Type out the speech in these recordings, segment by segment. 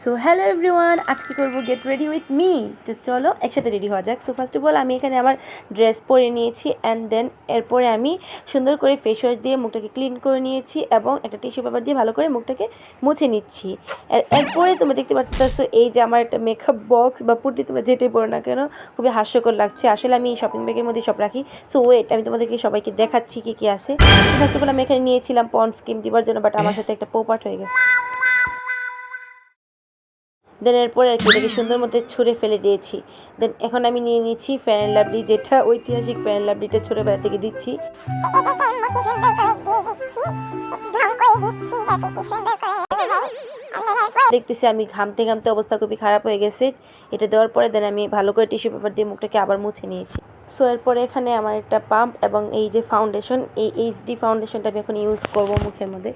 So hello everyone, আজকে করব get ready with me. তো চলো একসাথে রেডি হওয়া যাক। সো ফার্স্ট অফ অল আমি এখানে আমার ড্রেস পরে নিয়েছি অ্যান্ড দেন এরপরে আমি সুন্দর করে ফেস ওয়াশ দিয়ে মুখটাকে ক্লিন করে নিয়েছি এবং একটা টিস্যু পেপার দিয়ে ভালো করে মুখটাকে মুছে নিচ্ছি। এরপরে তোমরা দেখতে পাচ্ছো এই যে আমার একটা মেকআপ বক্স বা পুটি, তোমরা যেটাই পড়ো না কেন, খুবই হাস্যকর লাগছে। আসলে আমি এই শপিং ব্যাগের মধ্যে সব রাখি। সো ওয়েট, আমি তোমাদেরকে সবাইকে দেখাচ্ছি কি কি আছে। ফার্স্ট অফ অল আমি এখানে নিয়েছিলাম পন্ডস ক্রিম দিবার জন্য, বাট আমার সাথে একটা পোপাট হয়ে গেছে। দেন এরপরে আর কি এটাকে সুন্দর মতো ছুঁড়ে ফেলে দিয়েছি। দেন এখন আমি নিয়ে নিচ্ছি ফেয়ার অ্যান্ড লাভলি, যেটা ঐতিহাসিক ফেয়ার অ্যান্ড লাভলিটা ছোটোবেলা থেকে দিচ্ছি। দেখতেছি আমি ঘামতে ঘামতে অবস্থা খুবই খারাপ হয়ে গেছে। এটা দেওয়ার পরে দেন আমি ভালো করে টিস্যু পেপার দিয়ে মুখটাকে আবার মুছে নিয়েছি। সো এরপরে এখানে আমার একটা পাম্প এবং এই যে ফাউন্ডেশন, এই এইচডি ফাউন্ডেশনটা আমি এখন ইউজ করবো মুখের মধ্যে।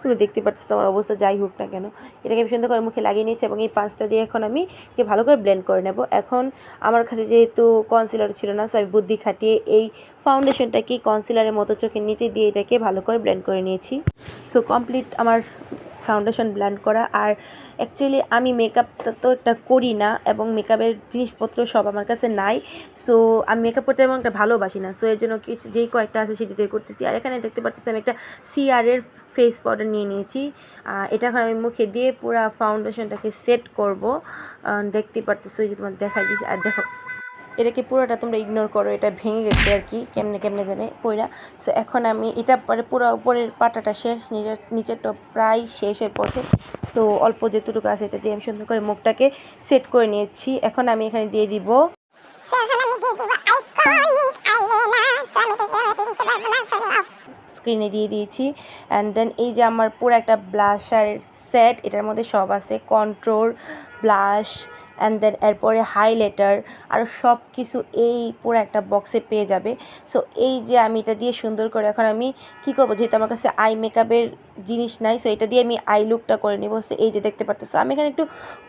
তুমি দেখতে পাচ্ছ আমার অবস্থা, যাই হোক না কেন এটাকে আমি সুন্দর করে মুখে লাগিয়ে নিয়েছি এবং এই পাঁচটা দিয়ে এখন আমি একে ভালো করে ব্লেন্ড করে নেব। এখন আমার কাছে যেহেতু কনসিলার ছিল না, সো আমি বুদ্ধি খাটিয়ে এই ফাউন্ডেশনটাকে কনসিলারের মতো চোখের নিচে দিয়ে এটাকে ভালো করে ব্লেন্ড করে নিয়েছি। সো কমপ্লিট আমার ফাউন্ডেশন ব্লেন্ড করা। আর অ্যাকচুয়ালি আমি মেকআপটা তো একটা করি না এবং মেকআপের জিনিসপত্র সব আমার কাছে নাই। সো আমি মেকআপ করতে এমন একটা ভালোবাসি না, সো এর জন্য কিছু যেই কয়েকটা আছে সেটি দিয়ে করতেছি। আর এখানে দেখতে পাচ্ছি আমি একটা সিআরের ফেস পাউডার নিয়ে নিয়েছি। এটা এখন আমি মুখে দিয়ে পুরো ফাউন্ডেশনটাকে সেট করব। দেখতে পারতেছো যে তোমার দেখাই দিচ্ছি। আর দেখো এটাকে পুরোটা তোমরা ইগনোর করো, এটা ভেঙে গেছে আর কি, কেমনে কেমনে জানে পইরা। সো এখন আমি এটা পরে পুরো উপরের পাটাটা শেষ, নিচেরটা প্রায় শেষের পথে। সো অল্প যেটুকু আছে এটা দিয়ে আমি সুন্দর করে মুখটাকে সেট করে নিয়েছি। এখন আমি এখানে দিয়ে দিব স্ক্রিনে দিয়ে দিয়েছি। অ্যান্ড দেন এই যে আমার পুরো একটা ব্লাশার সেট, এটার মধ্যে সব আছে, কন্ট্রোল, ব্লাশ অ্যান্ড দেন এরপরে হাইলাইটার আর সব কিছু এই পুরো একটা বক্সে পেয়ে যাবে। সো এই যে আমি এটা দিয়ে সুন্দর করে এখন আমি কী করবো, যেহেতু আমার কাছে আই মেকআপের জিনিস নাই, সো এটা দিয়ে আমি আই লুকটা করে নেবো। সো এই যে দেখতে পারতেছো আমি এখানে একটু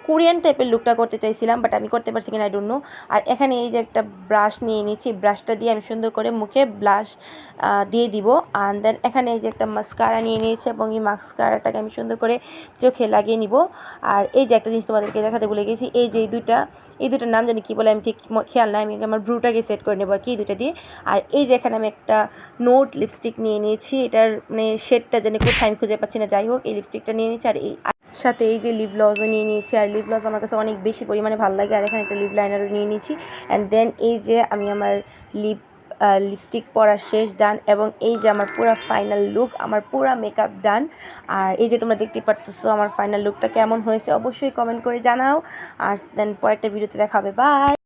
কোরিয়ান টাইপের লুকটা করতে চাইছিলাম, বাট আমি করতে পারছি কিনা আই ডোন্ট নো। আর এখানে এই যে একটা ব্রাশ নিয়ে নিয়েছি, ব্রাশটা দিয়ে আমি সুন্দর করে মুখে ব্লাশ দিয়ে দিব। অ্যান্ড দেন এখানে এই যে একটা মাস্কারা নিয়ে নিয়েছি এবং এই মাস্কারাটাকে আমি সুন্দর করে চোখে লাগিয়ে নিব। আর এই যে একটা জিনিস তোমাদেরকে দেখাতে ভুলে গেছি, এই যে এই দুইটার নাম জানি কী বলে, আমি ঠিক খেয়াল নাই। আমি আমার ব্রুটাকে সেট করে নেবো আর কি দুইটা দিয়ে। আর এই যে এখানে আমি একটা নোট লিপস্টিক নিয়ে নিয়েছি, এটার মানে শেডটা জানি কোথায় আমি খুঁজে পাচ্ছি না, যাই হোক এই লিপস্টিকটা নিয়ে নিয়েছি। আর এই সাথে এই যে লিপ গ্লসও নিয়ে নিয়েছি, আর লিপ গ্লস আমার কাছে অনেক বেশি পরিমাণে ভালো লাগে। আর এখানে একটা লিপ লাইনারও নিয়ে নিয়েছি। অ্যান্ড দেন এই যে আমি আমার লিপস্টিক পরা শেষ, ডান। এবং এই যে আমার পুরো ফাইনাল লুক, আমার পুরো মেকআপ ডান। আর এই যে তোমরা দেখতে পারতেছো আমার ফাইনাল লুকটা কেমন হয়েছে, অবশ্যই কমেন্ট করে জানাও। আর দেন পরেরটা ভিডিওতে দেখা হবে। বাই।